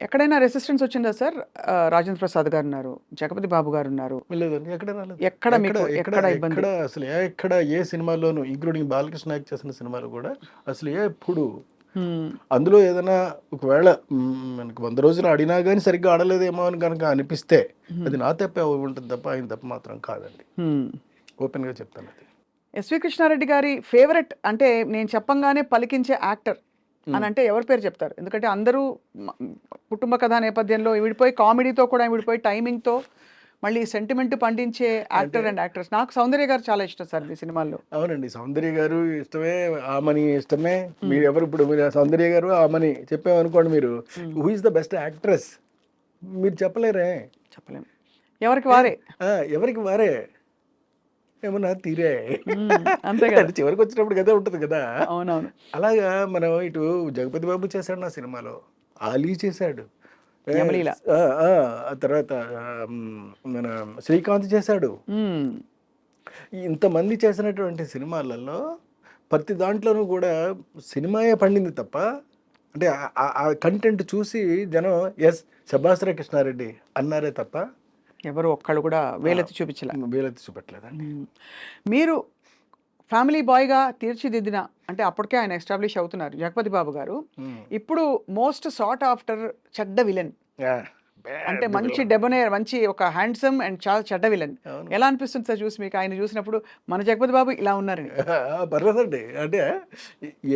ఎక్కడైనా రెసిస్టెన్స్ వచ్చిందా సార్? రాజేంద్ర ప్రసాద్ గారున్నారు, జగపతి బాబు గారున్నారు. లేదండి. ఎక్కడ రాలేదు. ఎక్కడ ఎక్కడ మీకు ఎక్కడ ఎక్కడ ఇబ్బంది? ఎక్కడ అసలు ఎక్కడ ఏ సినిమాలోనూ ఇంక్లూడింగ్ బాలకృష్ణ యాక్ట్ చేసిన సినిమాలు కూడా అసలు ఎప్పుడు హ్మ్. అందులో ఏదైనా ఒకవేళ మనకు 100 రోజులు ఆడినా కానీ సరిగ్గా ఆడలేదేమో అని కనుక అనిపిస్తే అది నా తప్పే ఉంటుంది తప్ప ఆయన తప్ప మాత్రం కాదండి. హ్మ్. ఓపెన్‌గా చెప్తాను అది. ఎస్వి కృష్ణారెడ్డి గారి ఫేవరెట్ అంటే నేను చెప్పంగానే పలికించే యాక్టర్ అని అంటే ఎవరి పేరు చెప్తారు? ఎందుకంటే అందరూ మ కుటుంబ కథా నేపథ్యంలో విడిపోయి కామెడీతో కూడా విడిపోయి టైమింగ్‌తో మళ్ళీ సెంటిమెంట్ పండించే అంటే యాక్టర్ అండ్ యాక్ట్రెస్. నాకు సౌందర్య గారు చాలా ఇష్టం సార్ మీ సినిమాల్లో. అవునండి. సౌందర్య గారు ఇష్టమే, ఆమని ఇష్టమే. మీరు సౌందర్య గారు, ఆమని చెప్పామనుకోండి మీరు who is the best actress మీరు చెప్పలేరే. చెప్పలేం. ఎవరికి వారే. ఎవరికి వారే. ఏమన్నా తీరే. అంతే కదా! అది చివరికి వచ్చినప్పుడు అదే ఉంటుంది కదా! అవునవును. అలాగా మనం ఇటు జగపతి బాబు చేశాడు నా సినిమాలో. ఆలీ చేశాడు. ఏ యమలీల. ఆ! ఆ! ఆ తర్వాత మన శ్రీకాంత్ చేశాడు. హ్మ్. ఇంతమంది చేసినటువంటి సినిమాలలో ప్రతి దాంట్లోనూ కూడా సినిమాయే పండింది తప్ప అంటే ఆ కంటెంట్ చూసి జనం యెస్ శభాస్ రే కృష్ణారెడ్డి అన్నారే తప్ప ఎవరు ఒక్కళ్ళు కూడా వేలెత్తి చూపించలా. వీలైతే చూపెట్టలేదండి. మీరు ఫ్యామిలీ బాయ్‌గా తీర్చిదిద్దిన అంటే అప్పటికే ఆయన ఎస్టాబ్లిష్ అవుతున్నారు 'జగపతి బాబు' గారు. ఇప్పుడు మోస్ట్ సాట్ ఆఫ్టర్ చెడ్డ విలన్. అంటే మంచి డెబోనైర్, మంచి ఒక హ్యాండ్సమ్ అండ్ చాలా చెడ్డ విలన్. అవును. ఎలా అనిపిస్తుంది సార్ చూసి మీకు? ఆయన చూసినప్పుడు మన 'జగపతి బాబు' ఇలా ఉన్నారని. పర్లేదండి. అంటే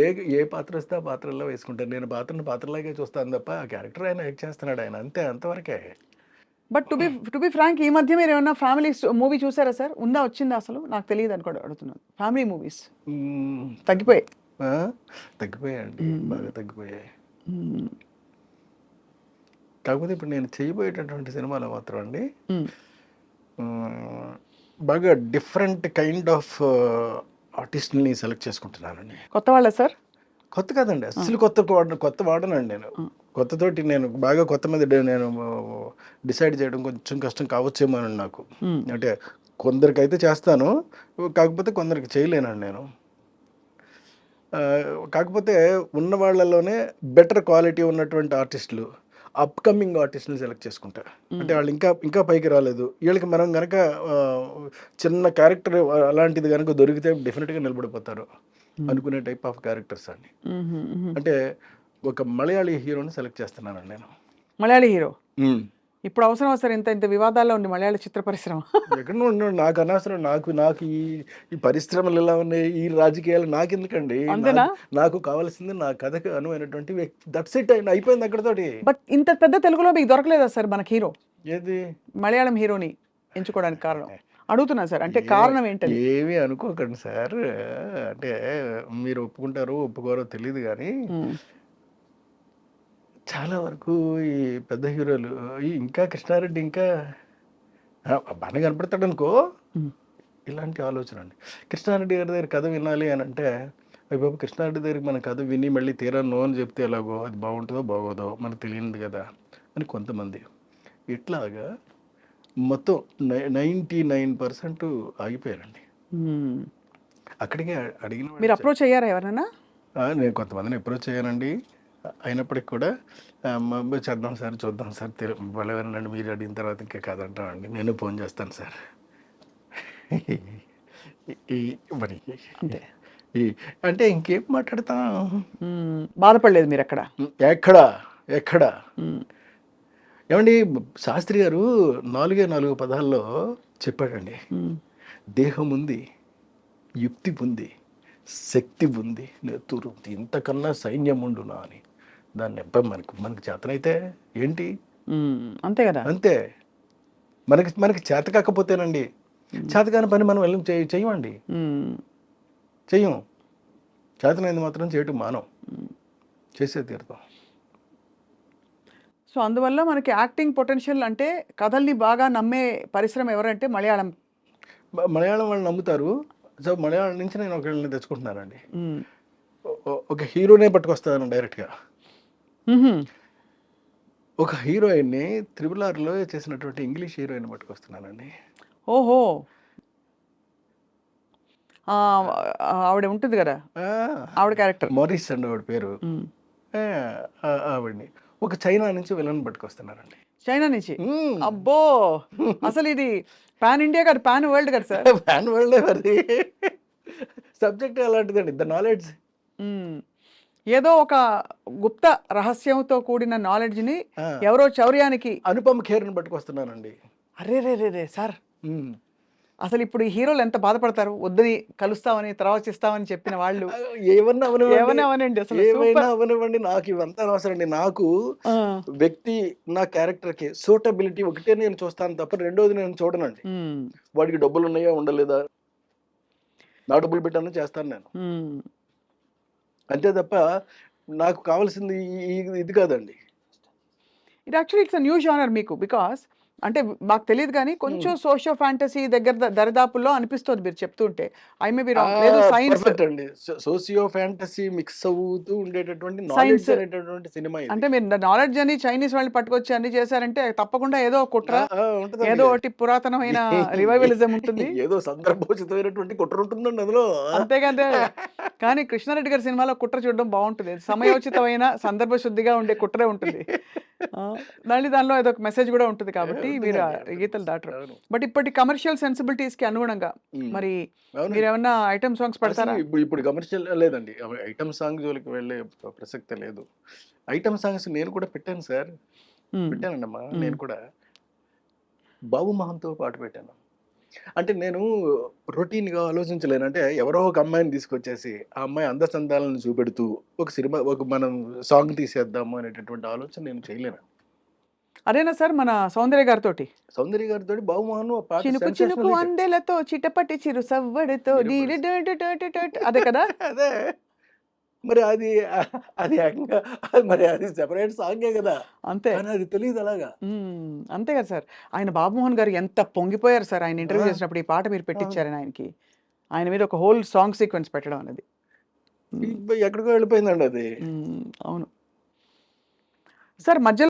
ఏ ఏ పాత్ర వస్తే ఆ పాత్రలో వేసుకుంటాను. నేను పాత్రను పాత్రలాగే చూస్తాను తప్ప ఆ క్యారెక్టర్ ఆయన యాక్ట్ చేస్తున్నాడు ఆయన అంతే అంతవరకే. బట్ టు బి ఫ్రాంక్ ఈ మధ్య మీరేమన్నా ఫ్యామిలీ మూవీ చూసారా సార్? ఉందా? వచ్చిందా అసలు? నాకు తెలీదని కూడా అడుగుతున్నాను. ఫ్యామిలీ మూవీస్ హ్మ్. తగ్గిపోయాయి. ఆ! తగ్గిపోయాయండి. బాగా తగ్గిపోయాయి. హ్మ్. కాకపోతే ఇప్పుడు నేను చేయబోయేటటువంటి సినిమాలో మాత్రం అండి హ్మ్. బాగా డిఫరెంట్ కైండ్ ఆఫ్ ఆర్టిస్ట్‌ని సెలెక్ట్ చేసుకుంటున్నానండి. కొత్త వాళ్ళా సార్? కొత్త కాదండి. ఆ! అస్సలు కొత్త వాడనండి నేను. ఆ! కొత్తతోటి నేను బాగా కొత్త మీద నేను డిసైడ్ చేయడం కొంచెం కష్టం కావచ్చేమోనండి నాకు. హ్మ్. అంటే కొందరికైతే చేస్తాను. కాకపోతే కొందరికి చేయలేనండి నేను. కాకపోతే ఉన్న వాళ్ళలోనే బెటర్ క్వాలిటీ ఉన్నటువంటి ఆర్టిస్టులు, అప్‌కమింగ్ ఆర్టిస్ట్‌ని సెలెక్ట్ చేసుకుంటా. అంటే వాళ్ళు ఇంకా ఇంకా పైకి రాలేదు. వీళ్ళకి మనం గనక చిన్న క్యారెక్టర్ అలాంటిది గనక దొరికితే డెఫినిట్‌గా నిలబడిపోతారు అనుకునే టైప్ ఆఫ్ క్యారెక్టర్స్ అండి. హుహు. హుహు. అంటే ఒక మలయాళీ హీరోని సెలెక్ట్ చేస్తున్నానండి నేను. మలయాళీ హీరో. హ్మ్. ఇప్పుడు అవసరమా సార్ ఇంత ఇంత వివాదాల్లో ఉంది మలయాళ చిత్ర పరిశ్రమ? ఎక్కడనో ఉన్నాడు. నాకు అనవసరం. నాకు నాకు ఈ పరిశ్రమలు ఎలా ఉన్నాయి, ఈ రాజకీయాలు నాకెందుకండి. అంతేనా? నాకు కావాల్సింది నా కథకు అనువైనటువంటి వ్యక్తి. దట్స్ ఇట్ అండి. అయిపోయింది అక్కడితోటి. బట్ ఇంత పెద్ద తెలుగులో మీకు దొరకలేదా సార్ మనకి హీరో? ఏది? మలయాళం హీరోని ఎంచుకోవడానికి కారణం? అడుగుతున్నాను సార్. అంటే ఏ కారణం ఏంటని? ఏమీ అనుకోకండి సార్. అంటే మీరు ఒప్పుకుంటారో, ఒప్పుకోరో తెలీదు గానీ, హ్మ్. చాలా వరకు ఈ పెద్ద హీరోలు ఇంకా కృష్ణారెడ్డి ఇంకా బానే కనపడతాడనుకో, హ్మ్. ఇలాంటి ఆలోచన అండి. కృష్ణారెడ్డి గారి దగ్గర కథ వినాలి అనంటే, అయ్య బాబోయ్! కృష్ణారెడ్డి దగ్గరికి మన కథ విని మళ్ళీ తీరా నో అని చెప్తే ఎలాగో, అది బాగుంటుందో, బాగోదో మనకు తెలియనిది కదా! అని కొంతమంది. ఇట్లాగా మొత్తం 99% ఆగిపోయారండి. హ్మ్. అక్కడికే అడిగిన మీరు వాళ్ళు అప్రోచ్ అయ్యారా ఎవరైనా? నేను కొంతమందిని అప్రోచ్ అయ్యానండి. అయినప్పటికి కూడా చేద్దాం సార్, చూద్దాం సార్ భలేవారేనండి మీరు అడిగిన తర్వాత ఇంకా కాదంటామండి. నేను ఫోన్ చేస్తాను సార్. ఈ మరి అంతే. ఈ అంటే ఇంకేం మాట్లాడతాం? బాధపడలేదు మీరెక్కడ. ఎక్కడ? ఎక్కడ? హ్మ్. ఏవండీ శాస్త్రి గారు 4 పదాల్లో చెప్పాడండి. హ్మ్. దేహం ఉంది, యుక్తి ఉంది, శక్తి ఉంది, నెత్తురు ఉంది. ఇంతకన్నా సైన్యం ఉండునా అని. దాన్ని అబ్బా మనకు మనకు చేతనైతే ఏంటి? అంతే గదా! అంతే. మనకి మనకి చేత కాకపోతేనండి. చేతకాని పని మనం వెళ్ళి చెయ్యమండి. హ్మ్. చెయ్యం. చేతనైంది మాత్రం చేయటం మానం. చేసే తీరుతాం. సో, అందువల్ల మనకి యాక్టింగ్ పొటెన్షియల్ అంటే కథల్ని బాగా నమ్మే పరిశ్రమ ఎవరంటే మలయాళం. మలయాళం వాళ్ళు నమ్ముతారు. సో, మలయాళం నుంచి నేను ఒకళ్ళని తెచ్చుకుంటున్నానండి. హ్మ్. ఒక హీరోనే పట్టుకొస్తాను డైరెక్ట్‌గా. హుహు. ఒక హీరోయిన్‌ని 'త్రిబుల్ ఆర్'లో చేసినటువంటి ఇంగ్లీష్ హీరోయిన్ పట్టుకొస్తున్నానండి. ఓహో! ఆవిడ ఉంటుంది గదా! ఆ! ఆవిడ క్యారెక్టర్. మొరిస్ అండి ఆవిడ పేరు. హ్మ్. ఆవిడని. ఒక చైనా నుంచి విలన్ పట్టుకొస్తున్నారండి. చైనా నుంచి. మ్మ్. అబ్బో! అసలు ఇది పాన్ ఇండియా కాదు, పాన్ వరల్డ్ కదా సార్. ఫ్యాన్ వరల్డే మరి. సబ్జెక్ట్ అలాంటిదండి, ద నాలెడ్జ్. హ్మ్. ఏదో ఒక గుప్త రహస్యంతో కూడిన నాలెడ్జ్‌ని ఆ, ఎవరో చౌర్యానికి అనుపమ ఖేర్ని పట్టుకొస్తున్నానండి. అరెరెరెరే! సార్ మ్మ్. అసలు ఇప్పుడు ఈ హీరోలు ఎంత బాధపడతారు. వద్దని కలుస్తామని, తర్వాత ఇస్తామని చెప్పిన వాళ్ళు. ఏమన్నా అవనివ్వండి, ఏమని అవనండి అసలు ఏమైనా సూపర్. అవనివ్వండి, నాకు ఇవంతా అనవసరం అండి. నాకు ఆ! వ్యక్తి, నా క్యారెక్టర్కి సూటబిలిటీ ఒకటే నేను చూస్తాను తప్ప రెండోది నేను చూడనండి. హ్మ్. వాడికి డబ్బులు ఉన్నాయా ఉండలేదా, నా డబ్బులు పెట్టాను చేస్తాను నేను, హ్మ్. అంతే తప్ప నాకు కావాల్సింది ఇది కాదండి. ఇది actually it's a new genre మీకు. బికాజ్ అంటే మాకు తెలీదు గానీ కొంచెం సోషియో ఫ్యాంటసీ దగ్గర దరిదాపుల్లో అనిపిస్తోంది మీరు చెప్తుంటే. I may be wrong. లేదు సైన్స్. పర్ఫెక్ట్ అండి. సోషియో ఫ్యాంటసీ మిక్స్ అవుతూ ఉండేటటువంటి సైన్స్. నాలెడ్జ్ అనేటటువంటి సినిమా ఇది. అంటే మీరు నాలెడ్జ్ అని చైనీస్ వాళ్ళని పట్టుకొచ్చి అన్ని చేశారంటే తప్పకుండా ఏదో కుట్ర, ఉంటదండి. ఏదో ఒకటి పురాతనమైన రివైవలిజం ఉంటుంది. ఏదో సందర్భోచితమైనటువంటి కుట్ర ఉంటుందండి అందులో. అంతేగాదే కానీ కృష్ణారెడ్డి గారి సినిమాలో కుట్ర చూడడం బావుంటది. సమయోచితమైన సందర్భ శుద్ధిగా ఉండే కుట్రే ఉంటుంది. ఆ! మళ్ళీ దానిలో ఏదో ఒక మెసేజ్ గూడా ఉంటది కాబట్టి మీరు ఆ ఉంటుందండి, ఉంటుంది. గీతలు దాటరు. అవును. బట్ ఇప్పటి కమర్షియల్ సెన్సిబిలిటీస్‌కి అనుగుణంగా హ్మ్. మరి అవునండి. మీరేమన్నా ఐటెమ్ సాంగ్స్ అసలు పెడతారా? ఇప్పుడు కమర్షియల్ లేదండి. ఐటెమ్ సాంగ్ జోలికి వెళ్ళే ప్రసక్తే లేదు. ఐటెమ్ సాంగ్స్ నేను కూడా పెట్టాను సార్. హ్మ్. పెట్టానండమ్మా హ్మ్. నేను కూడా. బాబు మోహన్‌తో పాట పెట్టాను. అంటే నేను రొటీన్‌గా ఆలోచించలేను. అంటే ఎవరో ఒక అమ్మాయిని తీసుకొచ్చేసి, ఆ అమ్మాయి అందచందాలను చూపెడుతూ మనం సాంగ్ తీసేద్దాము అనేటటువంటి ఆలోచన నేను చేయలేను. అదేనా సార్ మన సౌందర్య గారితోటి? సౌందర్య గారితోటి బాబు మోహన్ ఒక పాట చినుకు చినుకు సెన్సేషనల్ హిట్. అందెలతో చిటపటి చిరు సవ్వడితో నీలి అదే కదా? అదే. మరి అది ఏకంగా అది సెపరేట్ సాంగే గదా! అంతే. కానీ అది తెలీదు అలాగా. అంతే కదా సార్. ఆయన బాబుమోహన్ గారు ఎంత పొంగిపోయారు సార్ ఆయన ఇంటర్వ్యూ ఆ! చేసినప్పుడు ఈ పాట మీరు ఆ! పెట్టించారని ఆయనకి. ఆయన మీద ఒక హోల్ సాంగ్ సీక్వెన్స్ పెట్టడం అనేది. హ్మ్. ఎక్కడికో వెళ్ళిపోయిందండి అది. అవును. సార్ మధ్యలో